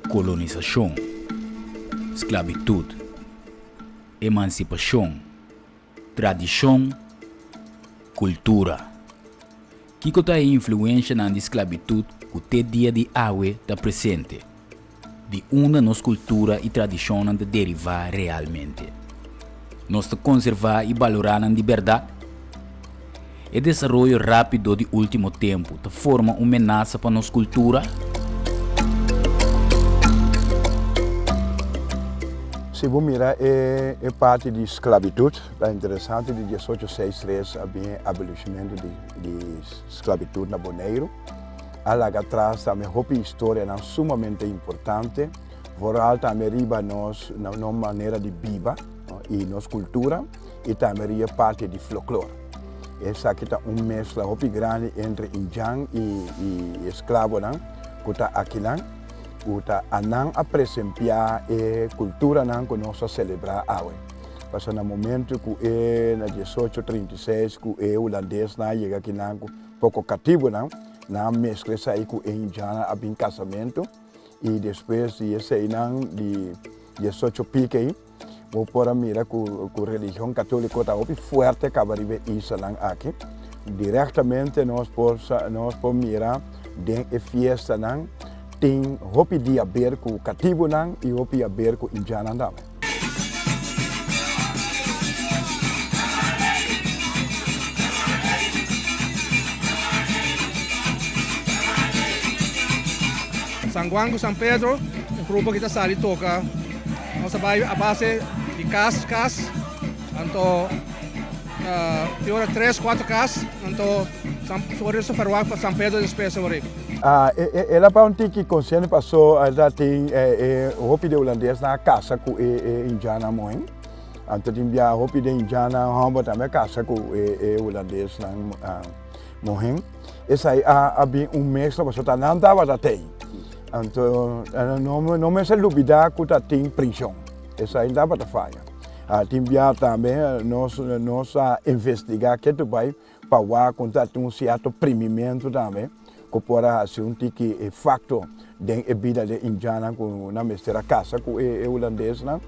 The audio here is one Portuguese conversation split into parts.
colonização, esclavitud, emancipação, tradição, cultura. Kiko tá influência na esclavitud que até dia de hoje está presente. De uma nossa cultura e tradição de derivar realmente. Nós conservar e valorar a liberdade. O desenvolvimento rápido de último tempo forma uma ameaça para nossa cultura. Se você mirar a parte de esclavitud, é interessante, de 1863 havia abolimento de esclavitud na Bonaire. Lá atrás também a história é sumamente importante, vooral também riba nossa maneira de viver e nossa cultura, e também a parte de folclore. Essa aqui é mescla grande entre indiano e escravo, que está aqui. Uta anang apresentar a cultura que nós celebramos hoje. Porque no momento que na 1836 que o holandês chega aqui pouco cativo na mescla sai com o indiano a bem casamento e depois de esse de 18 pique vou por mira que a religião católica está muito forte que vai isso aqui. Diretamente nós por mirar dentro da fiesta tem hopi dia ver com cativo e hopi a ver com indiano também. San Juan com São Pedro, o grupo que está sali toca, nós vai a base de cas, então tem hora 3, 4 cas, então por isso ferroar para São Pedro depois sobre. Ela para onde que consciente passou, ela tem o hopi de holandês na casa com o indiano mãe. Então tem a hopi de indiano hamba também casa com o holandês na mãe. Essa aí há bem mês para só não dava da tem. Então não me se dúvida que tá tem prisão. Essa aí dava da falha. Tem também nós investigar que tu vai para contar um certo primimento também. Que pode ser que facto da vida de indiana na mestra casa com o holandês, mas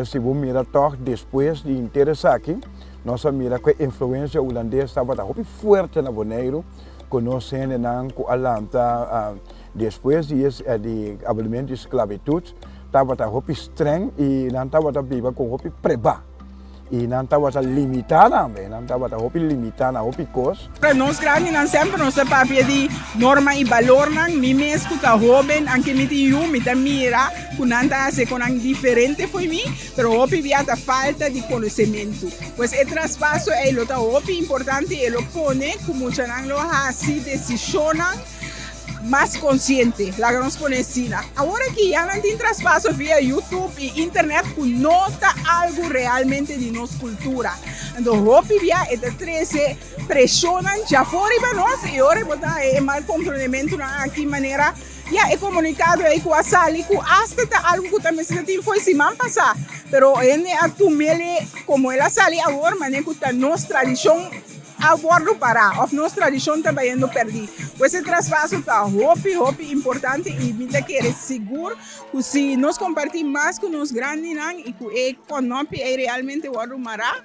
se você mirar depois de interessar aqui, nós mira que a influência holandesa estava muito forte na Bonaire, que nós temos com Atlanta depois de abolimento de esclavitud, estava muito estranho e não estava viva com muito preba. E não estava limitado também, não estava limitado a coisas. Para nós grandes não sempre nós papel de norma e valor não, me mesmo que jovem, anche me tiu, me mira, que não está se com diferente foi mim, pero hopi via a falta de conhecimento. Pois o traspasso é lo tá hopi importante, ele pone como já não lo assim decisiona mais consciente, lá que nos pone sina. Agora que já não tem traspasso via YouTube e internet que nota algo realmente de nossa cultura. Então, hopi via e de 13 pressionam já fora para nós e agora botar mais comprometimento na que maneira já é comunicado aí com a sali que hasta algo que também se tem foi semana passada, pero ele atumele como ela sali agora, mas é que a nossa tradição abordo para, of nossa tradição está indo perder. Esse traspasso está hopi importante e me quer seguro que se nós compartilhamos mais com os grandes e que o econômico é realmente abordo mará,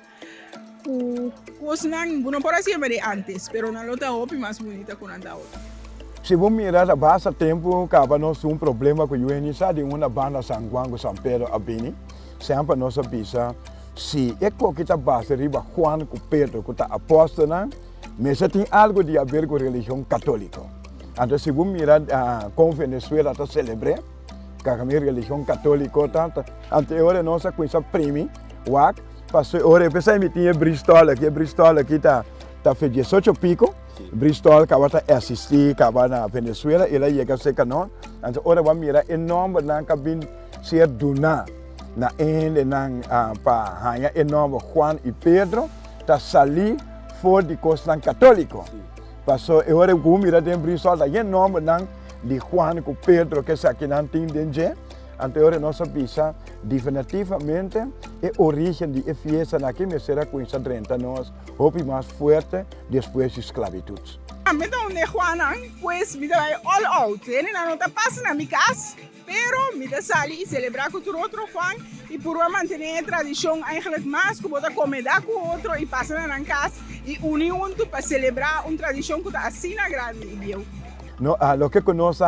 que coisa não pode ser de antes, pero na luta hopi mais bonita que na outra. Se você mirar a base tempo, acaba nós problema com o UNICEF de uma banda San Juan com São Pedro Abini, sempre nós pensa se é que está base riba Juan com Pedro que está apóstolo, mas tem algo de a ver com a religião católica. Então se você mirar com Venezuela está celebrando, que a religião católica está, anterior nós com essa primi, wak, passou ora pensei me tinha Bristol aqui está fez 18 pico. Bristol acaba de assistir, acaba na Venezuela, ele chega a ser canon. Então, ora vamos mirar enorme na cabine ser duna na ende na para ganhar enorme Juan e Pedro, tá salir fora de costa católico. Passou agora o mirar de Bristol tá enorme na de Juan com Pedro que se aqui não tem danger. Anterior nossa visa definitivamente a origem de fiesta aqui me será com essa 30 anos, mais forte depois da esclavitud. Meta onde Juana, pues, mita vai all out. Ele não tá passando na minha casa, pero mita sali e celebrar com o outro Juan e por manter a tradição eigenlijk mais que botar comida com o outro e passar na casa e unir junto para celebrar uma tradição que está assim na grande, viu? No, lo que conosco,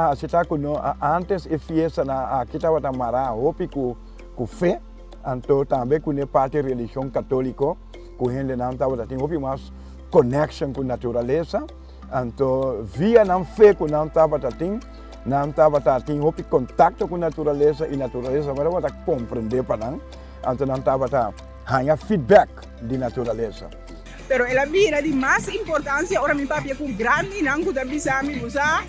antes e fiesta na aqui estava tamara, hopi com fé, então também com a parte da religião católica, com ele não estava tem hopi mais connection com a natureza. Então, via não fé que não estava tendo hopi contato com a natureza e a natureza para compreender para não. Então, não estava ganhar feedback de natureza. Pero ela mira de mais importância ora mi papi com grande não que da bisami usa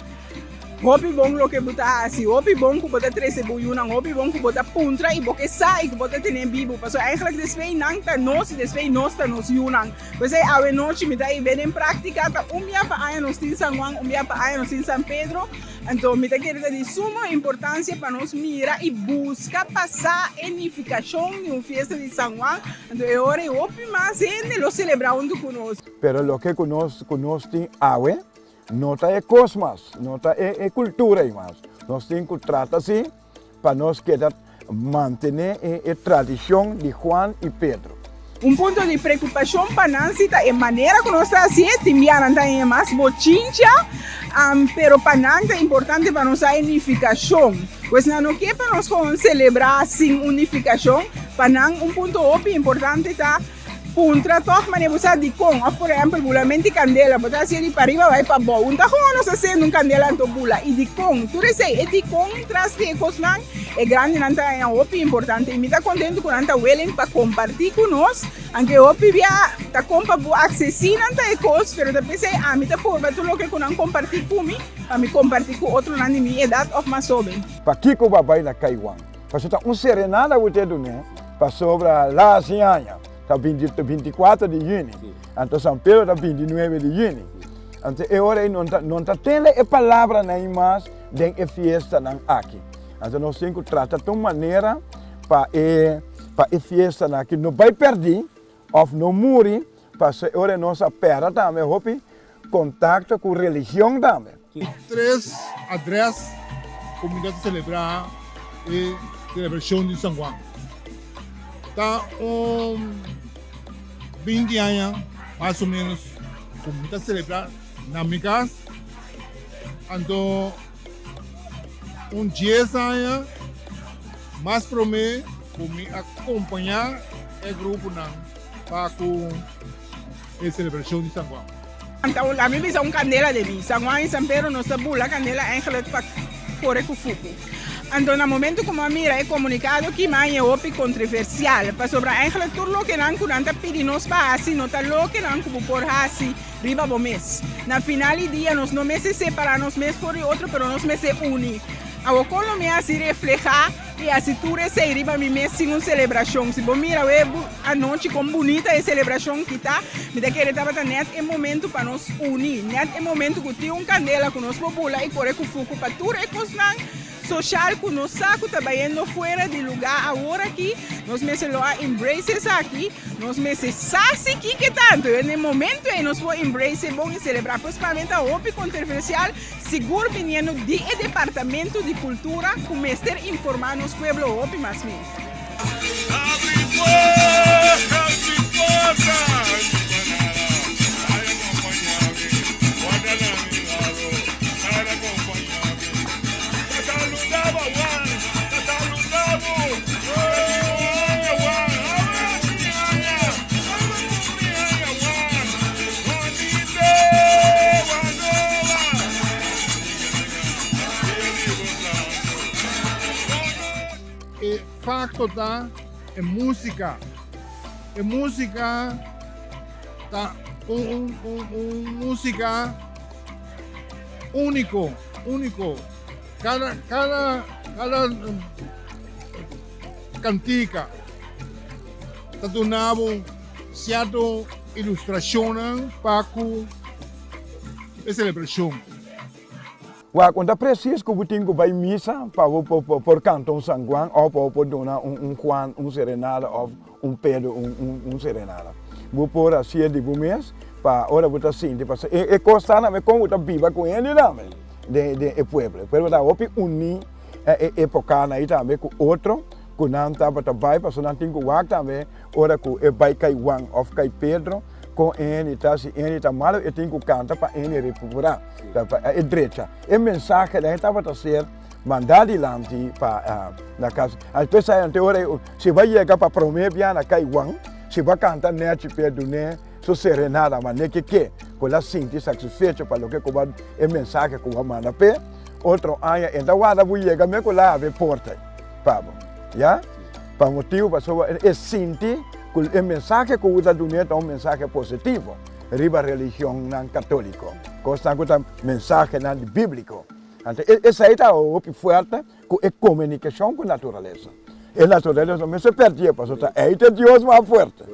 hopi bom lo que botar assim hopi bom que botar 13 buiuna hopi bom que botar puntra e porque sai que botar ter bibo passo eigenlijk desvei não tá nós desvei nós tá nós yunang pois é a noite me dá e bem em prática tá minha pa aí nos em San Juan minha pa aí nos em San Pedro então me dá que de suma importância para nós mirar e buscar passar unificação em uma festa de San Juan então é hora hopi mais gente lo celebrando conosco pero lo que conosco tem awe nota é cosmos, nota é cultura mais. Nós temos que tratar assim para nós querer manter a tradição de Juan e Pedro. Ponto de preocupação para nós é a maneira que nós estamos fazendo, também mais bochincha, pero para nós é importante para nós a unificação. Pois não que para nós celebrar sem unificação, para nós ponto importante está puntra toch mane busa di kong por exemplo bulamente candela botar se para arriba vai para bom então nós fazendo candela to bula e di kong tu sei e di kong traz de cosman é grande nanta é opi importante e me tá contento com nanta willing para compartilhar com nós anche opi via tá compa bu acessível nanta é cos pero da pensei me tá por tu lo que com compartilhar com mim para me compartilhar com outro na minha idade of mais jovem para Kiko babai na Kaiwan para tá serenada você do né para sobre lá Sinhanha está 24 de junho, então São Pedro está 29 de junho. Então, é hora não está tendo a palavra nem mais de a festa aqui. Então, nós temos que tratar de uma maneira para a festa aqui não vai perder, ou não morrer, para a hora nós perde também, contato com a religião também. 3 a 10 comunidades celebrar a celebração de São Juan. Está 20 anos, mais ou menos, comunidade celebrar na minha casa. Então, 10 anos, mais para mim, acompanhar o grupo para a celebração de São Juan. Então, a minha visão candela de mim. São Juan e São Pedro não está bula candela eigenlijk para correr com fogo. Então, no momento como a mira é comunicado que mais é opi controversial, para sobre eigenlijk tudo que não curanta pedir nos passe, não tá lo que não como por hasi riba bo mês. Na final do dia nós não mês se separar nos mês por outro, pero nós mês se unir. A ocolo me assim reflejar e assim tudo esse riba mi mês sem uma celebração. Se bom mira a noite com bonita a celebração que tá, me dá que ele tava net é momento para nós unir, net é momento que tem candela com nós popula e correr com fogo para tudo é cosnan social que nós saco trabalhando fora de lugar agora aqui nós mesmo a embraces aqui nós mesmo sabe que tanto no momento aí nós vamos embrace bom e celebrar principalmente a OP controversial seguro vindo de departamento de cultura com mestre informar nos pueblo OP mais mesmo facto tá é música tá música único cada cantica tá donando certa ilustração para a celebração. Quando é preciso que você tenha que ir à missa para cantar São Juan ou para dar Juan serenada ou Pedro serenada. Vou pôr assim de mês para ora buta sinti para e costa na me como buta viva com ele também de pueblo pero da opi uni época na ita me com outro com nanta para vai para não tem com wak também ora com e vai cai Juan of cai Pedro com ele tá se ele tá malo e tem com canta para ele recuperar para a direita e mensagem da estava a ser mandar adiante para na casa as pessoas ante ora se vai chegar para prometer na cai Juan se vai cantar nete Pedro né so serenada mas nem que com a sentir satisfeito para o que como é mensagem que manda pe outro ano então guarda vai chegar me com lá a porta pabo já para motivo para só é sentir que o mensagem que usa do neto é mensagem positivo riba religião não católico costa com mensagem não bíblico então essa aí tá o que forte com a comunicação com a natureza e a natureza não se perde para só é Deus mais forte.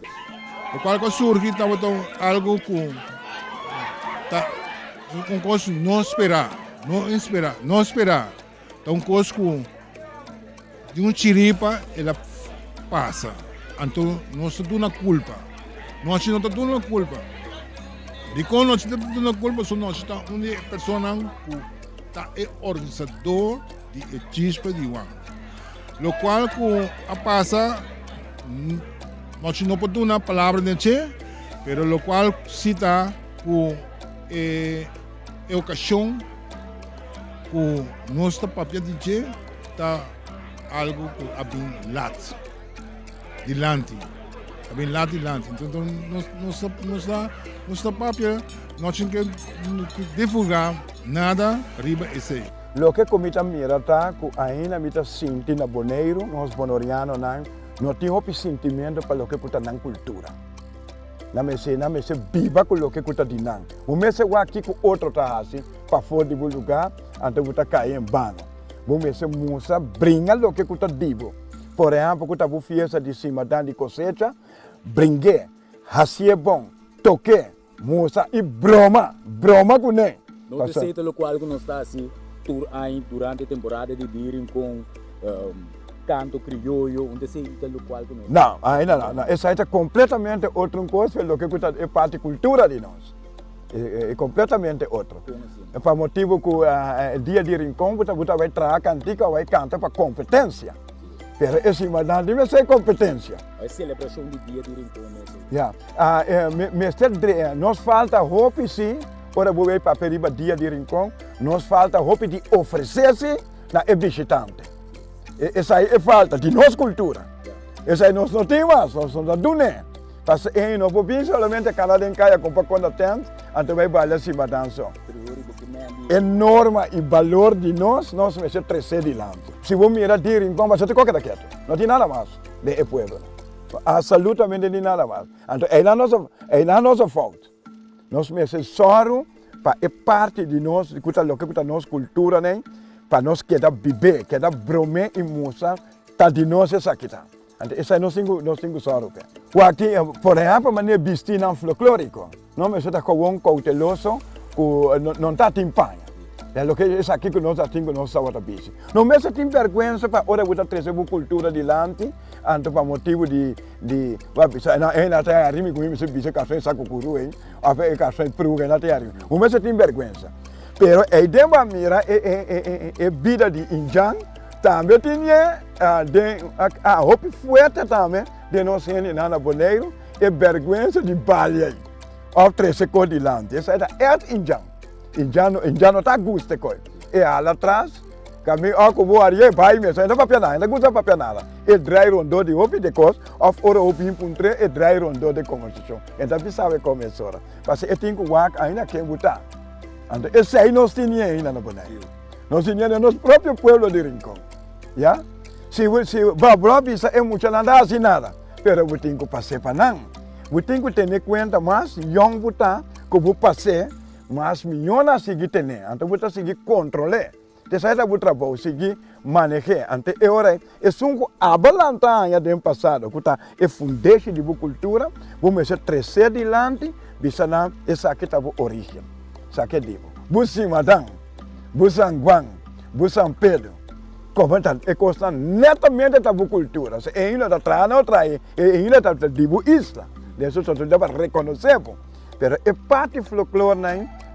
O qual que surge estava algo com coisa não esperar, então coisa com de um chiripa ela passa, então nós temos uma culpa, nós não temos uma culpa, de quando nós temos uma culpa só nós estamos uma pessoa que está organizador de chispa de Juan, lo qual com a passa nós não podemos uma palavra de che, pero lo qual cita com ocasião com nossa papel de che está algo que abin lat dilante, então nossa papel nós temos que divulgar nada riba esse. Lo que comita mira tá que ainda mita sinti na boneiro nós bonoriano não tem outro sentimento para o que está na cultura. Na me se viva com o que está dinang. O mês é aqui com outro tá assim para fora do lugar, então está cair em vano. O mês é moça brinca o que está vivo. Por exemplo, que está a fiesta de cima de cosecha, brinque, assim é bom, toque, moça e broma com ele. Não te sei pelo qual não está assim durante a temporada de Dirim com canto criollo, onde se pelo qual não. Não. Essa é completamente outra coisa, do que é parte da cultura de nós. É completamente outro. É para motivo que o dia de rincão, você vai trazer cantica, vai cantar para competência. Pero esse mandante não é competência. É celebração do dia de rincão mesmo. Nos falta roupa sim, ora vou ver para periba dia de rincão, nos falta roupa de oferecer-se na visitante. Essa aí é falta de nossa cultura. Essa aí nós não temos, nós não temos. Mas não podemos somente cada dia em casa comprar quando tem, então vai bailar cima dança. Enorme e valor de nós vamos crescer de lá. Se você mirar de rincão, você tem qualquer daquilo. Não tem nada mais de pueblo. Absolutamente não tem nada mais. Então é a nossa falta. Nós precisamos para parte de nós, o que é a nossa cultura, né? Para nós quedar viver, quedar bromer e mostrar que de nós é aqui. Então, isso aí nós temos sorte. Aqui, por exemplo, maneira vestir não folclórico. Não me está com um cauteloso, que não está timpanha. É o que é aqui que nós temos nossa outra bici. Não me tem vergonha para ora botar trazer a cultura de lante, então para motivo de na terra rimi com isso bici café saco curu, a ver café pruga na terra. Não me tem vergonha. Pero a ideia mira é vida de Indian também tinha a roupa forte também de nós ir na boneiro e vergonha de balha ou três cor de lante. Essa é Indian. Indiano está gosto coi. E lá atrás caminho como areia vai mesmo não papel nada, não gosta papel nada. E dry rondo de roupa de cos of ora roupa impuntre e dry rondo de conversation. Então sabe como é sora. Mas eu tenho que work ainda que botar. Então, esse aí nós tínhamos ainda na boneira. Nós tínhamos no nosso próprio pueblo de Rincón. Já? Se Babrobi é muito nada assim nada. Pero eu tenho que passar para não. Eu tenho que ter conta mais, young botar, que eu passei, mas melhor a seguir ter. Então, eu seguir controlar. Então, essa é o trabalho, seguir manejar. Então, agora, é um abalançar do passado, que está é fundamento de cultura, vamos crescer adiante, bisa na essa aqui está a origem. Saque digo. Busi Madang, Busan Guang, Busan Pedro. Como é costa netamente da cultura. Se ainda está trazendo outra, ainda está digo isla. Isso só dá para reconhecer. Pero a parte folclore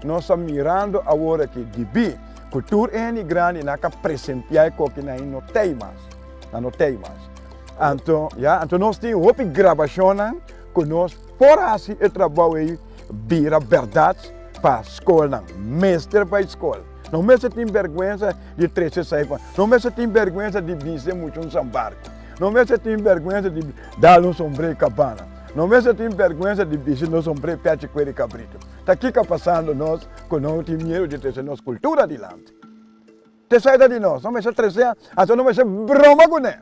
nós estamos mirando agora que de cultura é grande na que presentear que não tem mais. Então, nós temos uma gravação que nós por assim trabalho aí vira verdade para a escola, mestre para a escola. Não mestre tem vergonha de 13 sair, não mestre tem vergonha de dizer muito um sambarco, não mestre tem vergonha de dar um sombrero cabana, não mestre tem vergonha de dizer um sombrero peixe coelho cabrito. Está aqui que passando nós, que não temos medo de trazer nossa cultura adiante. Te sai de nós, não mestre trazer, então não mestre broma com ele.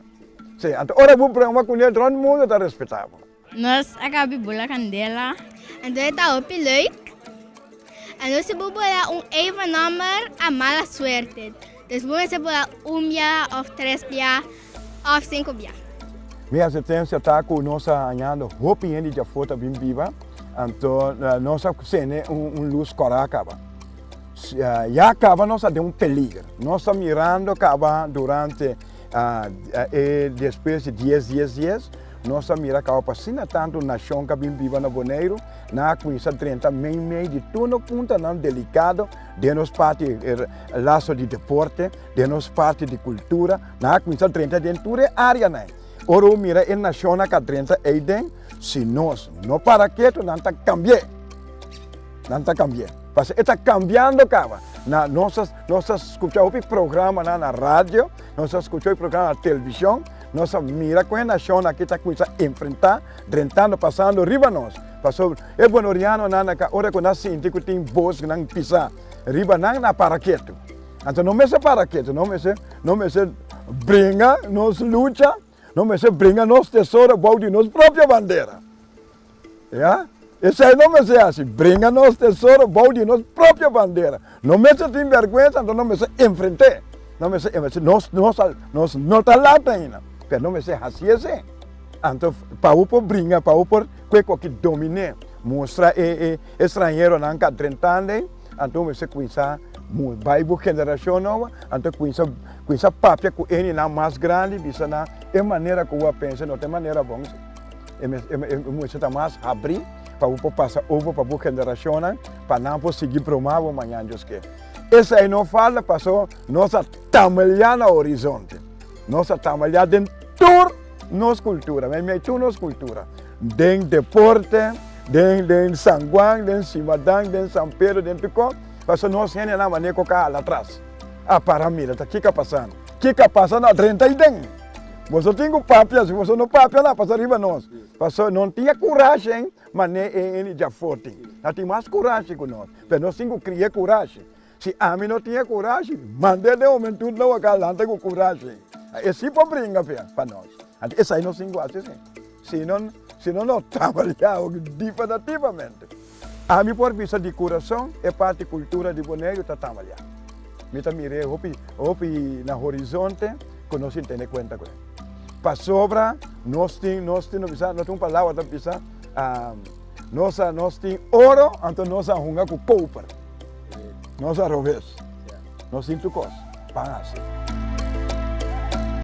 Sim, então ora vou broma com ele, todo mundo está respeitado. Nós acabamos de bolar candela. Então está op leuk. En dus hebben we even nummer a mala suerte. Dus we hebben jaar of 3 jaar of 5 jaar. Minha assistência está com nossa anhando roupa e de foto bem viva. Então nossa cena luz coracaba. Já acaba nossa de peligro. Nossa mirando acaba durante depois de 10 dias. Nossa mira acaba passando tanto na chão que bem viva na Boneiro, na coisa 30 meio de tudo ponto não delicado, de nos parte laço de deporte, de nos parte de cultura, na coisa 30 dentro da área né. Ora mira em na chão que 30 é den, se nós não para quieto não tá cambiar, Parce está cambiando acaba. Na nossas escuchamos o programa na rádio, nós escuchamos o programa na televisão. Nossa mira com a nação aqui está com isso enfrentar, drentando, passando riba nós. Passou, é bonoriano na hora que nós sentimos que tem voz que não pisa, riba não na paraqueto. Então não me se paraqueto, não me se brinca, nos luta, não me se brinca nos tesouro, bom de nossa própria bandeira. Yeah? Isso aí não me se assim, brinca nos tesouro, bom de nossa própria bandeira. Não me se tem vergonha, então não me se enfrentar. Não me se nós não está lá ainda. Pero não me sei assim assim. Então, para o povo brincar, para o povo que domine, mostrar estrangeiro não que 30 anos, então me sei coisa, vai para geração nova, então coisa papia que ele não mais grande, bisa na é maneira que eu penso, não tem maneira bom. Me sei mais abrir para o povo passar over para a geração, para não conseguir promover amanhã Deus quer. Esse aí não fala, passou nossa tamanha no horizonte. Nossa trabalhar dentro da nossa cultura, mas toda nossa cultura. Dentro deporte, dentro de São Juan, dentro de Simadang, dentro de São Pedro, dentro de Có. Mas nós temos uma maneira que cá lá atrás. A paramira, está aqui passando. Aqui passando a 30 e dentro. Você tem um papel, se você não papel lá, passa arriba nós. Não tinha coragem, mas ele já forte. Não tinha mais coragem que nós. Mas nós temos que criar coragem. Se a mim não tinha coragem, mandei de homem tudo não acalanta com coragem. Esse para brincar para nós. Esse aí não se enguaça assim. Se não trabalhar definitivamente. A mim por vista de coração é parte da cultura de Boneiro está trabalhando. Me está mirando na horizonte que nós entendemos conta com ele. Para sobra nós temos palavra da pisa. Nós temos ouro, então nós arrumamos com copper. Nós arrobes. Nós temos coisas. Para assim.